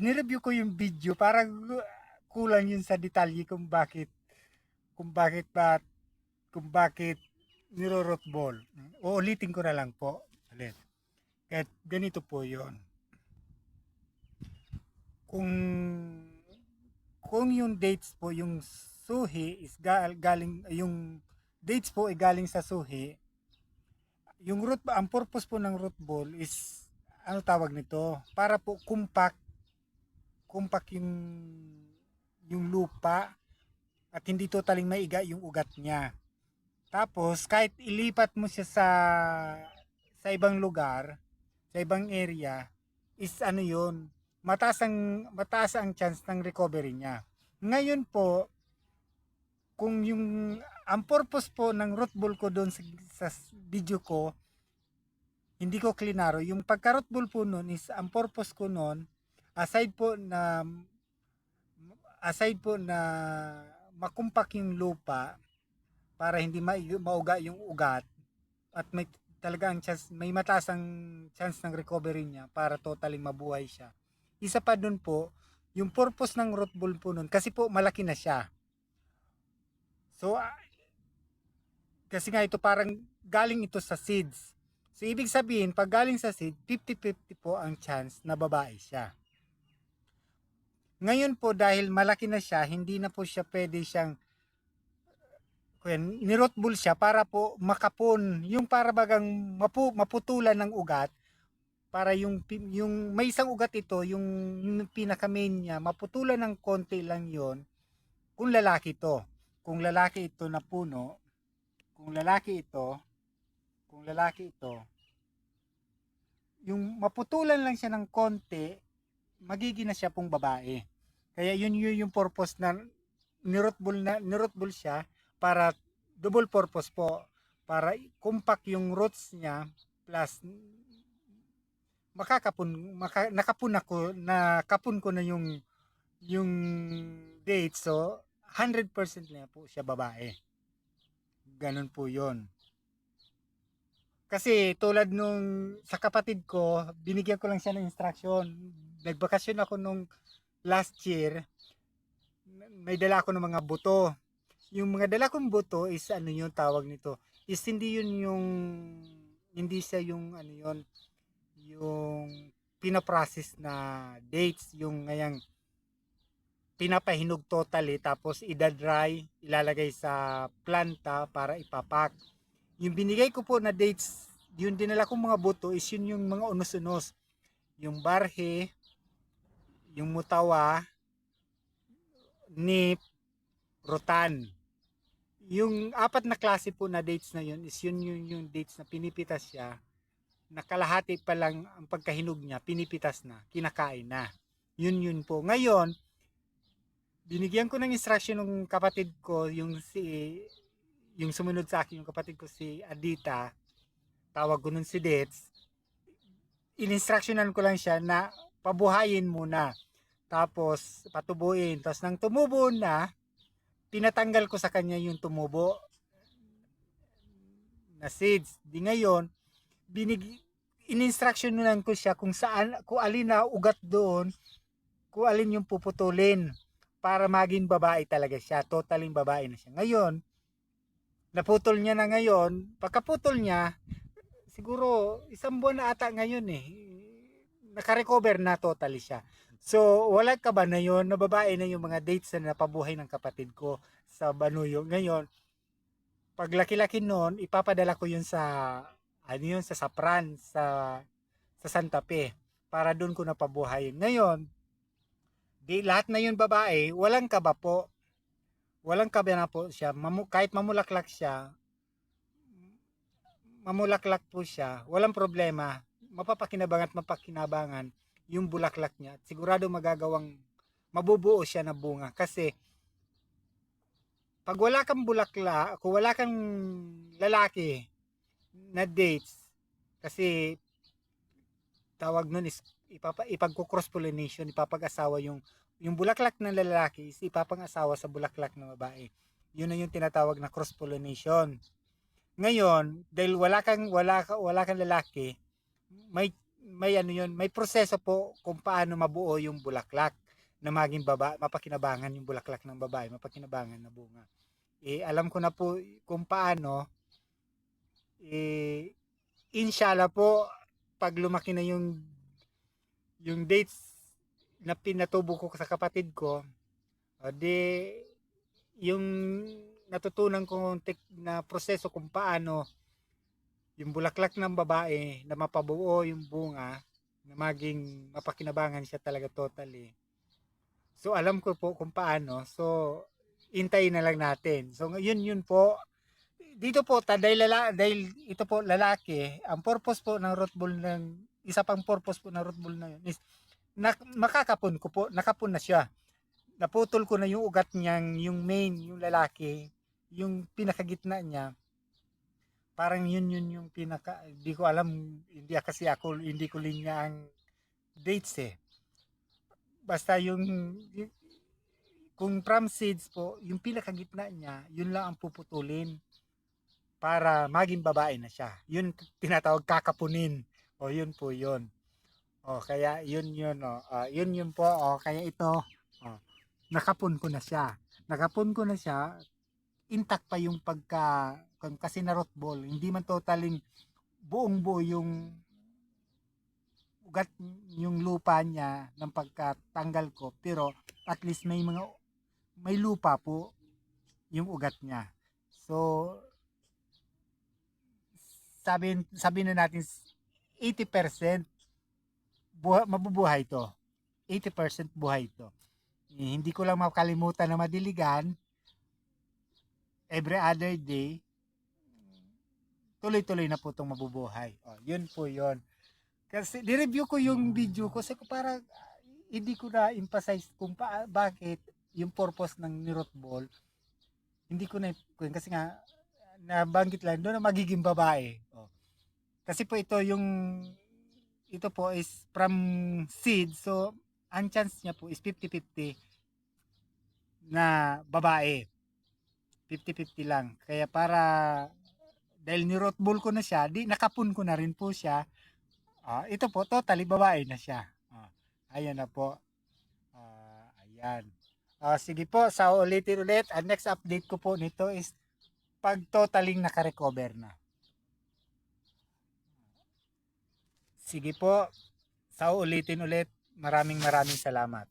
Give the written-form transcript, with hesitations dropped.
nireview ko yung video, parang kulang yun sa detalye kung bakit kung bakit niro-root ball. Uulitin ko na lang po ulit. Kahit ganito po yon. Kung yung dates po, yung suhi is galing, yung dates po ay galing sa suhi, yung ang purpose po ng root ball is, ano tawag nito? Para po kumpak yung lupa at hindi totaling maiga yung ugat niya. Tapos kahit ilipat mo siya sa ibang lugar, sa ibang area, is ano yun, mataas ang chance ng recovery niya. Ngayon po, kung ang purpose po ng root ball ko doon sa video ko, hindi ko klinaro. Yung pagka root ball po noon is, ang purpose ko noon, aside po na makumpak yung lupa para hindi mauga yung ugat, at may mataas ang chance ng recovery niya para totally mabuhay siya. Isa pa dun po, yung purpose ng root ball po nun, kasi po malaki na siya. So, kasi nga ito parang galing ito sa seeds. So, ibig sabihin, pag galing sa seed, 50-50 po ang chance na babae siya. Ngayon po, dahil malaki na siya, hindi na po siya pwede siyang niroot ball siya para po makapon, yung para bagang maputulan ng ugat, para yung may isang ugat ito, yung pinaka main niya, maputulan ng konti lang yon. Kung lalaki ito, na puno, kung lalaki ito, yung maputulan lang siya ng konti, magiging na siya pong babae. Kaya yun yung purpose na niroot ball siya, para double purpose po, para compact yung roots niya, plus nakapun ko na yung date. So 100% na po siya babae. Ganun po yon. Kasi tulad nung sa kapatid ko, binigyan ko lang siya ng instruction. Nagbakasyon ako nung last year, may dala ako ng mga buto. Yung mga dala kong buto is, ano yung tawag nito, is hindi siya yung ano yun, yung pinaprocess na dates, yung ngayang pinapahinog totally, tapos idadry, ilalagay sa planta para ipapak. Yung binigay ko po na dates, yung dinala kong mga buto is yun yung mga unos-unos, yung barhe, yung mutawa, nip, rotan. Yung apat na klase po na dates na yun is yung dates na pinipitas siya, nakalahati pa lang ang pagkahinog niya, pinipitas na, kinakain na. Yun po. Ngayon, binigyan ko ng instruction ng kapatid ko, yung sumunod sa akin, yung kapatid ko si Adita, tawag ko nun si Dets. In-instructionan ko lang siya na pabuhayin muna. Tapos patubuin. Tapos nang tumubo na, tinatanggal ko sa kanya yung tumubo na seeds. Di ngayon, in-instructionan ko siya kung alin na ugat doon, kung alin yung puputulin para maging babae talaga siya. Totaling babae na siya. Ngayon, naputol niya na ngayon. Pagkaputol niya, siguro isang buwan na ata ngayon eh. Naka-recover na totally siya. So, wala ka ba na yun? Nababae na yung mga dates na napabuhay ng kapatid ko sa Banuyo. Ngayon, pag laki-laki noon, ipapadala ko yun sa Sapran, sa Santa Fe, para doon ko napabuhayin. Ngayon, lahat na yun babae, walang kaba po. Walang kaba na po siya. Kahit mamulaklak po siya, walang problema. Mapapakinabangan yung bulaklak niya. At sigurado mabubuo siya na bunga. Kasi, pag wala kang bulaklak, kung wala kang lalaki na dates, kasi tawag nun is ipagko-cross pollination, ipapag-asawa yung bulaklak ng lalaki is ipapang-asawa sa bulaklak ng babae. Yun na yung tinatawag na cross pollination. Ngayon, dahil wala kang lalaki, may ano yun, may proseso po kung paano mabuo yung bulaklak na maging mapakinabangan yung bulaklak ng babae, mapakinabangan na bunga. Alam ko na po kung paano, eh, inshallah po, pag lumaki na yung dates na pinatubo ko sa kapatid ko, di yung natutunan ko na proseso kung paano yung bulaklak ng babae na mapabuo yung bunga na maging mapakinabangan siya talaga totally. So alam ko po kung paano. So intayin na lang natin. So yun po. Dito po dahil ito po lalaki, ang purpose po ng root ball isa pang purpose po ng root ball na yun is makakapon ko po, nakapon na siya. Naputol ko na yung ugat niyang, yung main, yung lalaki, yung pinakagitna niya. Parang yun yung pinaka, hindi ko alam, hindi ko linya ang dates eh. Basta kung from seeds po, yung pinakagitna niya, yun lang ang puputulin para maging babae na siya. Yun tinatawag kakapunin. O yun po yun. O kaya yun o. Yun po o kaya ito. O, nakapun ko na siya. Nakapun ko na siya. Intact pa yung kasi na root ball. Hindi man totaling buong buo yung ugat yung lupa niya ng pagkatanggal ko, pero at least may lupa po yung ugat niya. So sabi na natin 80% mabubuhay to. 80% buhay to. Hindi ko lang makalimutan na madiligan every other day. Tuloy-tuloy na po itong mabubuhay. Yun po yun. Kasi di-review ko yung video ko kasi para hindi ko na emphasize kung bakit yung purpose ng nirot ball. Hindi ko na kasi nga nabanggit lang doon na magiging babae. Kasi po ito po is from seed, so ang chance niya po is 50-50 na babae. 50-50 lang. Kaya dahil nirot ball ko na siya, di nakapun ko na rin po siya. Ito po, totally babae na siya. Ayan na po. Ayan. Sige po, sa ulitin ulit. Ang next update ko po nito is pag totaling nakarecover na. Sige po, sa ulitin ulit. Maraming salamat.